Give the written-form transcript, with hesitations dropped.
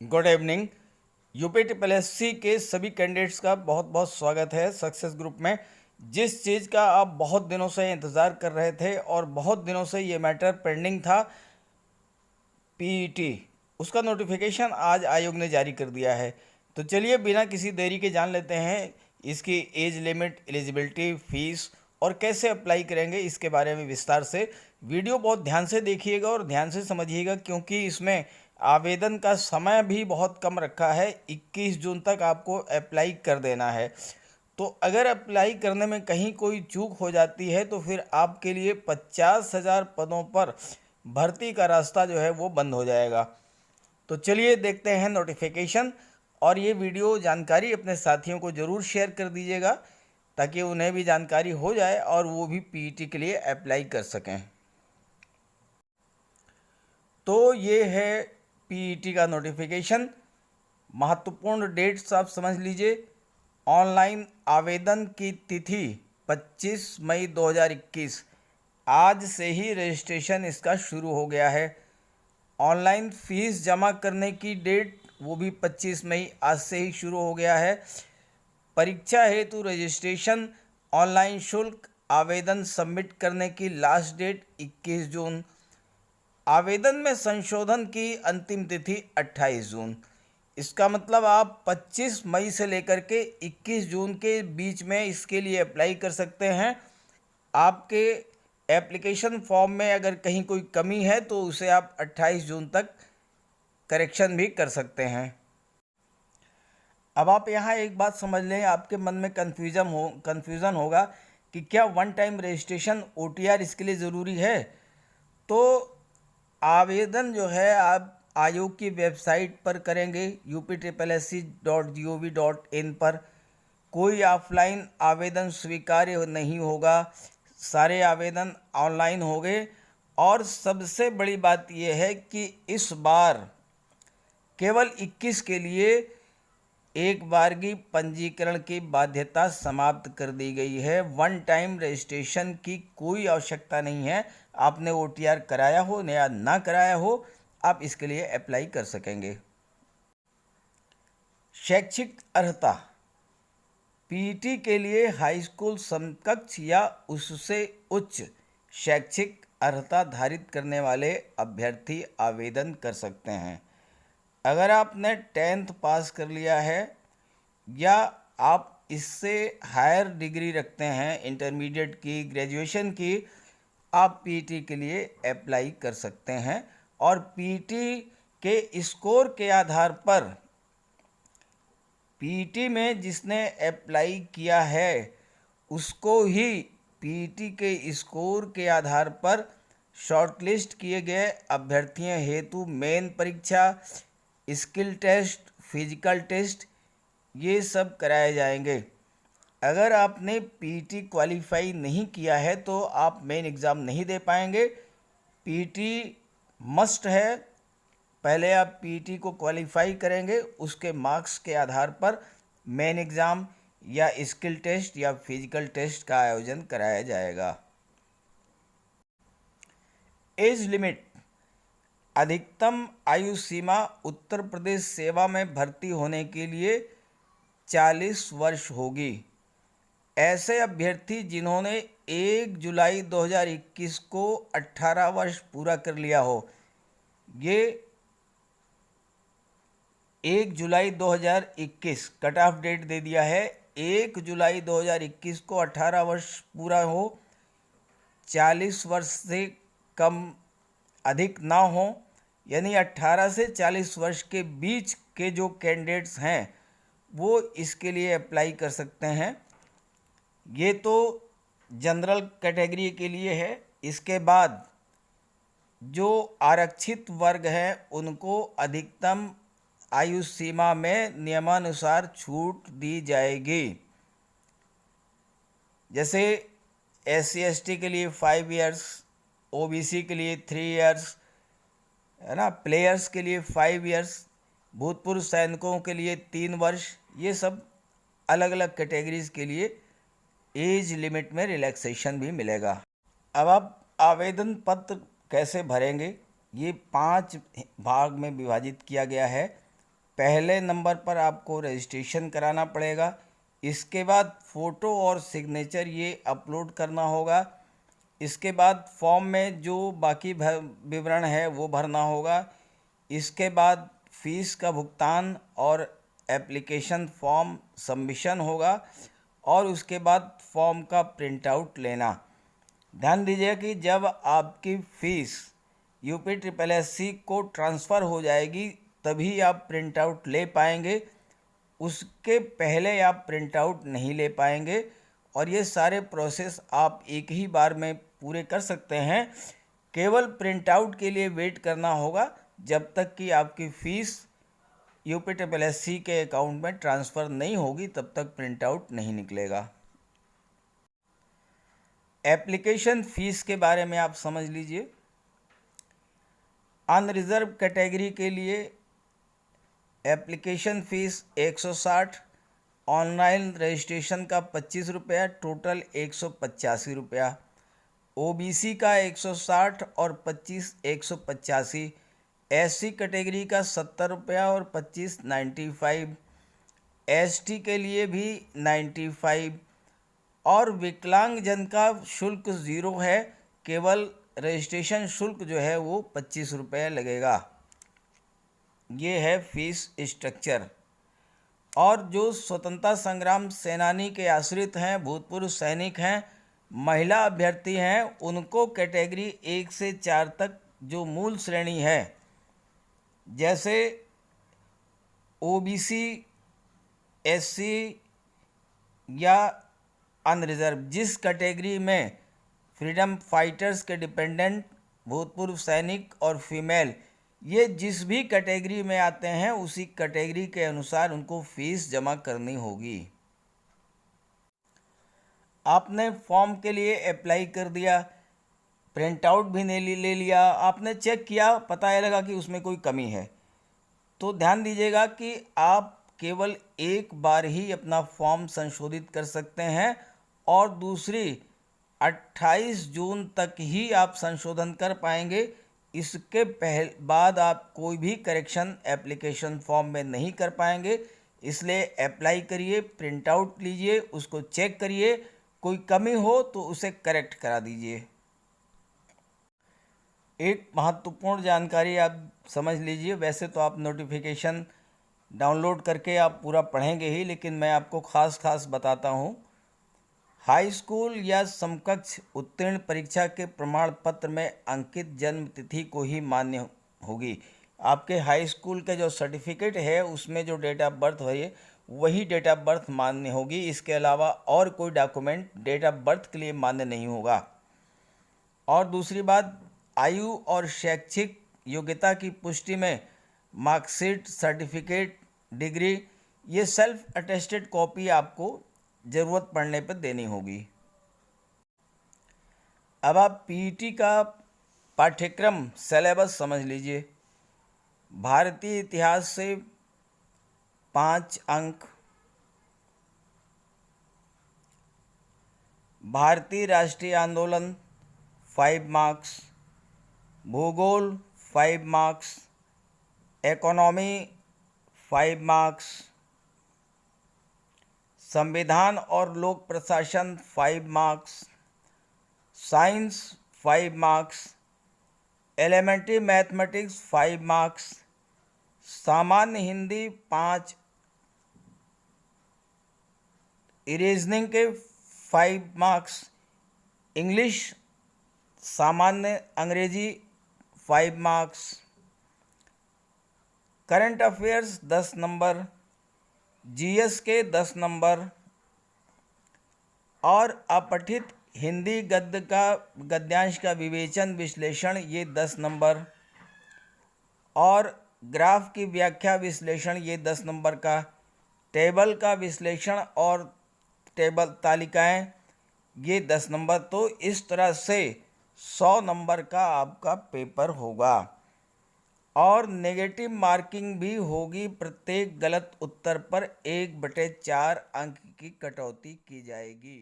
Good evening. UP triple SC के सभी candidates का बहुत बहुत स्वागत है सक्सेस ग्रुप में। जिस चीज़ का आप बहुत दिनों से इंतज़ार कर रहे थे और बहुत दिनों से ये मैटर पेंडिंग था, पीईटी, उसका नोटिफिकेशन आज आयोग ने जारी कर दिया है। तो चलिए बिना किसी देरी के जान लेते हैं इसकी एज लिमिट, एलिजिबिलिटी, फीस और कैसे अप्लाई करेंगे इसके बारे में विस्तार से। वीडियो बहुत ध्यान से देखिएगा और ध्यान से समझिएगा, क्योंकि इसमें आवेदन का समय भी बहुत कम रखा है। 21 जून तक आपको अप्लाई कर देना है। तो अगर अप्लाई करने में कहीं कोई चूक हो जाती है तो फिर आपके लिए 50,000 पदों पर भर्ती का रास्ता जो है वो बंद हो जाएगा। तो चलिए देखते हैं नोटिफिकेशन। और ये वीडियो जानकारी अपने साथियों को ज़रूर शेयर कर दीजिएगा ताकि उन्हें भी जानकारी हो जाए और वो भी पीईटी के लिए अप्लाई कर सकें। तो ये है पीईटी का नोटिफिकेशन। महत्वपूर्ण डेट्स आप समझ लीजिए। ऑनलाइन आवेदन की तिथि 25 मई 2021। आज से ही रजिस्ट्रेशन इसका शुरू हो गया है। ऑनलाइन फीस जमा करने की डेट वो भी 25 मई आज से ही शुरू हो गया है। परीक्षा हेतु रजिस्ट्रेशन, ऑनलाइन शुल्क, आवेदन सबमिट करने की लास्ट डेट 21 जून। आवेदन में संशोधन की अंतिम तिथि 28 जून। इसका मतलब आप 25 मई से लेकर के 21 जून के बीच में इसके लिए अप्लाई कर सकते हैं। आपके एप्लीकेशन फॉर्म में अगर कहीं कोई कमी है तो उसे आप 28 जून तक करेक्शन भी कर सकते हैं। अब आप यहाँ एक बात समझ लें, आपके मन में कन्फ्यूज़न होगा कि क्या वन टाइम रजिस्ट्रेशन ओटीआर इसके लिए ज़रूरी है। तो आवेदन जो है आप आयोग की वेबसाइट पर करेंगे, upSSC.gov.in पर। कोई ऑफलाइन आवेदन स्वीकार्य नहीं होगा, सारे आवेदन ऑनलाइन होंगे। और सबसे बड़ी बात यह है कि इस बार केवल 21 के लिए एक बारगी पंजीकरण की बाध्यता समाप्त कर दी गई है। वन टाइम रजिस्ट्रेशन की कोई आवश्यकता नहीं है। आपने ओटीआर कराया हो या ना कराया हो, आप इसके लिए अप्लाई कर सकेंगे। शैक्षिक अर्हता, पीईटी के लिए हाई स्कूल समकक्ष या उससे उच्च शैक्षिक अर्हता धारित करने वाले अभ्यर्थी आवेदन कर सकते हैं। अगर आपने 10th पास कर लिया है या आप इससे हायर डिग्री रखते हैं, इंटरमीडिएट की, ग्रेजुएशन की, आप पीईटी के लिए अप्लाई कर सकते हैं। और पीईटी के स्कोर के आधार पर, पीईटी में जिसने अप्लाई किया है उसको ही पीईटी के स्कोर के आधार पर शॉर्टलिस्ट किए गए अभ्यर्थियों हेतु मेन परीक्षा, स्किल टेस्ट, फिजिकल टेस्ट, ये सब कराए जाएंगे। अगर आपने पीईटी क्वालिफाई नहीं किया है तो आप मेन एग्ज़ाम नहीं दे पाएंगे। पीईटी मस्ट है। पहले आप पीईटी को क्वालिफाई करेंगे, उसके मार्क्स के आधार पर मेन एग्ज़ाम या स्किल टेस्ट या फिजिकल टेस्ट का आयोजन कराया जाएगा। एज लिमिट, अधिकतम आयु सीमा उत्तर प्रदेश सेवा में भर्ती होने के लिए 40 वर्ष होगी। ऐसे अभ्यर्थी जिन्होंने 1 जुलाई 2021 को 18 वर्ष पूरा कर लिया हो, ये 1 जुलाई 2021 कट ऑफ डेट दे दिया है। 1 जुलाई 2021 को 18 वर्ष पूरा हो, 40 वर्ष से कम अधिक ना हो, यानी 18 से 40 वर्ष के बीच के जो कैंडिडेट्स हैं वो इसके लिए अप्लाई कर सकते हैं। ये तो जनरल कैटेगरी के लिए है। इसके बाद जो आरक्षित वर्ग हैं उनको अधिकतम आयु सीमा में नियमानुसार छूट दी जाएगी। जैसे SC/ST के लिए 5 इयर्स, OBC के लिए 3 इयर्स, है ना, प्लेयर्स के लिए 5 इयर्स, भूतपूर्व सैनिकों के लिए 3 वर्ष, ये सब अलग अलग कैटेगरीज के लिए एज लिमिट में रिलैक्सेशन भी मिलेगा। अब आप आवेदन पत्र कैसे भरेंगे, ये 5 भाग में विभाजित किया गया है। पहले नंबर पर आपको रजिस्ट्रेशन कराना पड़ेगा। इसके बाद फ़ोटो और सिग्नेचर ये अपलोड करना होगा। इसके बाद फॉर्म में जो बाकी विवरण है वो भरना होगा। इसके बाद फीस का भुगतान और एप्लीकेशन फॉर्म सबमिशन होगा और उसके बाद फॉर्म का प्रिंट आउट लेना। ध्यान दीजिए कि जब आपकी फ़ीस UPSSC को ट्रांसफ़र हो जाएगी तभी आप प्रिंट आउट ले पाएंगे, उसके पहले आप प्रिंट आउट नहीं ले पाएंगे। और ये सारे प्रोसेस आप एक ही बार में पूरे कर सकते हैं। केवल प्रिंट आउट के लिए वेट करना होगा जब तक कि आपकी फ़ीस UPSSC के अकाउंट में ट्रांसफ़र नहीं होगी, तब तक प्रिंट आउट नहीं निकलेगा। एप्लीकेशन फ़ीस के बारे में आप समझ लीजिए। अनरिजर्व कैटेगरी के लिए एप्लीकेशन फ़ीस 160, ऑनलाइन रजिस्ट्रेशन का 25 रुपया, टोटल 185 रुपया। OBC का 160 और 25 185, SC कैटेगरी का 70 रुपया और 25 95, ST के लिए भी 95 और विकलांगजन का शुल्क 0 है, केवल रजिस्ट्रेशन शुल्क जो है वो 25 रुपये लगेगा। ये है फीस स्ट्रक्चर। और जो स्वतंत्रता संग्राम सेनानी के आश्रित हैं, भूतपूर्व सैनिक हैं, महिला अभ्यर्थी हैं, उनको कैटेगरी 1 से 4 तक जो मूल श्रेणी है, जैसे OBC, SC या अनरिजर्व, जिस कैटेगरी में फ्रीडम फाइटर्स के डिपेंडेंट, भूतपूर्व सैनिक और फीमेल, ये जिस भी कैटेगरी में आते हैं उसी कैटेगरी के अनुसार उनको फ़ीस जमा करनी होगी। आपने फॉर्म के लिए अप्लाई कर दिया, प्रिंट आउट भी ले लिया, आपने चेक किया, पता ये लगा कि उसमें कोई कमी है, तो ध्यान दीजिएगा कि आप केवल एक बार ही अपना फॉर्म संशोधित कर सकते हैं और दूसरी 28 जून तक ही आप संशोधन कर पाएंगे। इसके बाद आप कोई भी करेक्शन एप्लीकेशन फॉर्म में नहीं कर पाएंगे। इसलिए अप्लाई करिए, प्रिंट आउट लीजिए, उसको चेक करिए, कोई कमी हो तो उसे करेक्ट करा दीजिए। एक महत्वपूर्ण जानकारी आप समझ लीजिए। वैसे तो आप नोटिफिकेशन डाउनलोड करके आप पूरा पढ़ेंगे ही, लेकिन मैं आपको खास बताता हूँ। हाई स्कूल या समकक्ष उत्तीर्ण परीक्षा के प्रमाण पत्र में अंकित जन्म तिथि को ही मान्य होगी। आपके हाई स्कूल के जो सर्टिफिकेट है उसमें जो डेट ऑफ बर्थ है वही डेट ऑफ बर्थ मान्य होगी। इसके अलावा और कोई डॉक्यूमेंट डेट ऑफ बर्थ के लिए मान्य नहीं होगा। और दूसरी बात, आयु और शैक्षिक योग्यता की पुष्टि में मार्कशीट, सर्टिफिकेट, डिग्री, ये सेल्फ अटेस्टेड कॉपी आपको ज़रूरत पड़ने पर देनी होगी। अब आप PET का पाठ्यक्रम सिलेबस समझ लीजिए। भारतीय इतिहास से 5 अंक, भारतीय राष्ट्रीय आंदोलन 5 मार्क्स, भूगोल 5 मार्क्स, इकोनॉमी 5 मार्क्स, संविधान और लोक प्रशासन 5 marks, science 5 marks, elementary mathematics 5 marks, सामान्य हिंदी 5, रीजनिंग के 5 मार्क्स, इंग्लिश सामान्य अंग्रेजी 5 marks, current affairs 10 number, GS के 10 नंबर और अपठित हिंदी गद्य का गद्यांश का विवेचन विश्लेषण ये 10 नंबर और ग्राफ की व्याख्या विश्लेषण ये 10 नंबर का, टेबल का विश्लेषण और टेबल तालिकाएं ये 10 नंबर। तो इस तरह से 100 नंबर का आपका पेपर होगा और नेगेटिव मार्किंग भी होगी। प्रत्येक गलत उत्तर पर 1/4 अंक की कटौती की जाएगी।